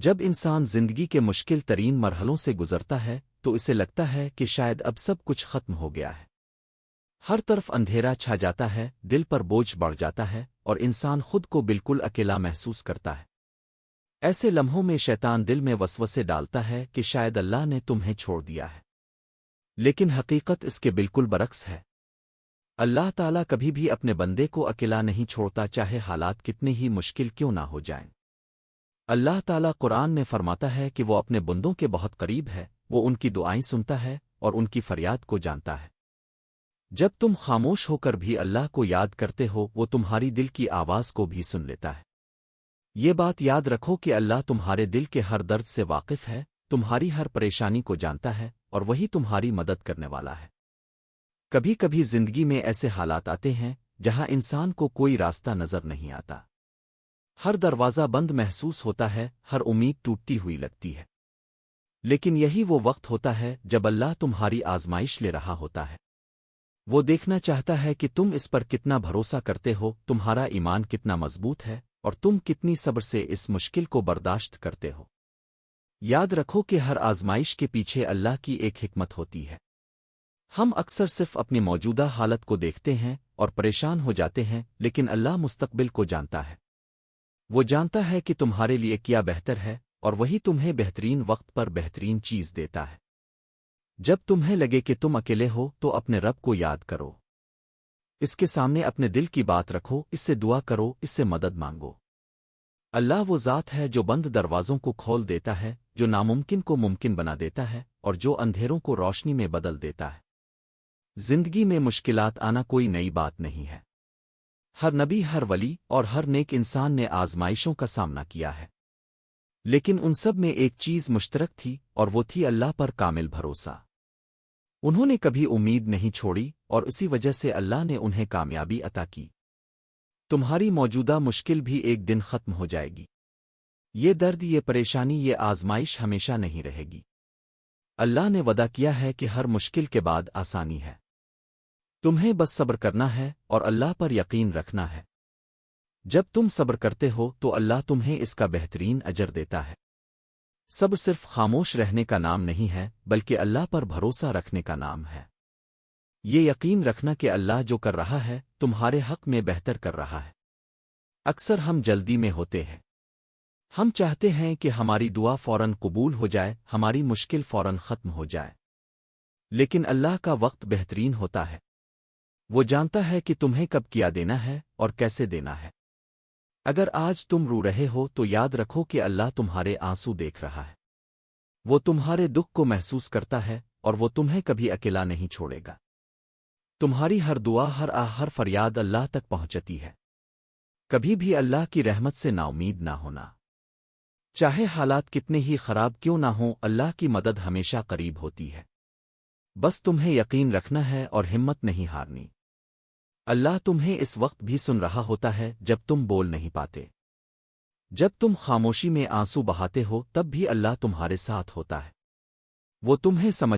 جب انسان زندگی کے مشکل ترین مرحلوں سے گزرتا ہے تو اسے لگتا ہے کہ شاید اب سب کچھ ختم ہو گیا ہے۔ ہر طرف اندھیرا چھا جاتا ہے، دل پر بوجھ بڑھ جاتا ہے اور انسان خود کو بالکل اکیلا محسوس کرتا ہے۔ ایسے لمحوں میں شیطان دل میں وسوسے ڈالتا ہے کہ شاید اللہ نے تمہیں چھوڑ دیا ہے، لیکن حقیقت اس کے بالکل برعکس ہے۔ اللہ تعالیٰ کبھی بھی اپنے بندے کو اکیلا نہیں چھوڑتا، چاہے حالات کتنے ہی مشکل کیوں نہ ہو جائیں۔ اللہ تعالیٰ قرآن میں فرماتا ہے کہ وہ اپنے بندوں کے بہت قریب ہے، وہ ان کی دعائیں سنتا ہے اور ان کی فریاد کو جانتا ہے۔ جب تم خاموش ہو کر بھی اللہ کو یاد کرتے ہو، وہ تمہاری دل کی آواز کو بھی سن لیتا ہے۔ یہ بات یاد رکھو کہ اللہ تمہارے دل کے ہر درد سے واقف ہے، تمہاری ہر پریشانی کو جانتا ہے اور وہی تمہاری مدد کرنے والا ہے۔ کبھی کبھی زندگی میں ایسے حالات آتے ہیں جہاں انسان کو کوئی راستہ نظر نہیں آتا، ہر دروازہ بند محسوس ہوتا ہے، ہر امید ٹوٹتی ہوئی لگتی ہے۔ لیکن یہی وہ وقت ہوتا ہے جب اللہ تمہاری آزمائش لے رہا ہوتا ہے۔ وہ دیکھنا چاہتا ہے کہ تم اس پر کتنا بھروسہ کرتے ہو، تمہارا ایمان کتنا مضبوط ہے اور تم کتنی صبر سے اس مشکل کو برداشت کرتے ہو۔ یاد رکھو کہ ہر آزمائش کے پیچھے اللہ کی ایک حکمت ہوتی ہے۔ ہم اکثر صرف اپنی موجودہ حالت کو دیکھتے ہیں اور پریشان ہو جاتے ہیں، لیکن اللہ مستقبل کو جانتا ہے۔ وہ جانتا ہے کہ تمہارے لیے کیا بہتر ہے اور وہی تمہیں بہترین وقت پر بہترین چیز دیتا ہے۔ جب تمہیں لگے کہ تم اکیلے ہو تو اپنے رب کو یاد کرو، اس کے سامنے اپنے دل کی بات رکھو، اس سے دعا کرو، اس سے مدد مانگو۔ اللہ وہ ذات ہے جو بند دروازوں کو کھول دیتا ہے، جو ناممکن کو ممکن بنا دیتا ہے اور جو اندھیروں کو روشنی میں بدل دیتا ہے۔ زندگی میں مشکلات آنا کوئی نئی بات نہیں ہے۔ ہر نبی، ہر ولی اور ہر نیک انسان نے آزمائشوں کا سامنا کیا ہے، لیکن ان سب میں ایک چیز مشترک تھی اور وہ تھی اللہ پر کامل بھروسہ۔ انہوں نے کبھی امید نہیں چھوڑی اور اسی وجہ سے اللہ نے انہیں کامیابی عطا کی۔ تمہاری موجودہ مشکل بھی ایک دن ختم ہو جائے گی۔ یہ درد، یہ پریشانی، یہ آزمائش ہمیشہ نہیں رہے گی۔ اللہ نے وعدہ کیا ہے کہ ہر مشکل کے بعد آسانی ہے۔ تمہیں بس صبر کرنا ہے اور اللہ پر یقین رکھنا ہے۔ جب تم صبر کرتے ہو تو اللہ تمہیں اس کا بہترین اجر دیتا ہے۔ صبر صرف خاموش رہنے کا نام نہیں ہے، بلکہ اللہ پر بھروسہ رکھنے کا نام ہے۔ یہ یقین رکھنا کہ اللہ جو کر رہا ہے تمہارے حق میں بہتر کر رہا ہے۔ اکثر ہم جلدی میں ہوتے ہیں، ہم چاہتے ہیں کہ ہماری دعا فوراً قبول ہو جائے، ہماری مشکل فوراً ختم ہو جائے، لیکن اللہ کا وقت بہترین ہوتا ہے۔ وہ جانتا ہے کہ تمہیں کب کیا دینا ہے اور کیسے دینا ہے۔ اگر آج تم رو رہے ہو تو یاد رکھو کہ اللہ تمہارے آنسو دیکھ رہا ہے، وہ تمہارے دکھ کو محسوس کرتا ہے اور وہ تمہیں کبھی اکیلا نہیں چھوڑے گا۔ تمہاری ہر دعا، ہر ہر فریاد اللہ تک پہنچتی ہے۔ کبھی بھی اللہ کی رحمت سے نا امید نہ ہونا، چاہے حالات کتنے ہی خراب کیوں نہ ہوں، اللہ کی مدد ہمیشہ قریب ہوتی ہے۔ بس تمہیں یقین رکھنا ہے اور ہمت نہیں ہارنی۔ اللہ تمہیں اس وقت بھی سن رہا ہوتا ہے جب تم بول نہیں پاتے۔ جب تم خاموشی میں آنسو بہاتے ہو تب بھی اللہ تمہارے ساتھ ہوتا ہے۔ وہ تمہیں سمجھ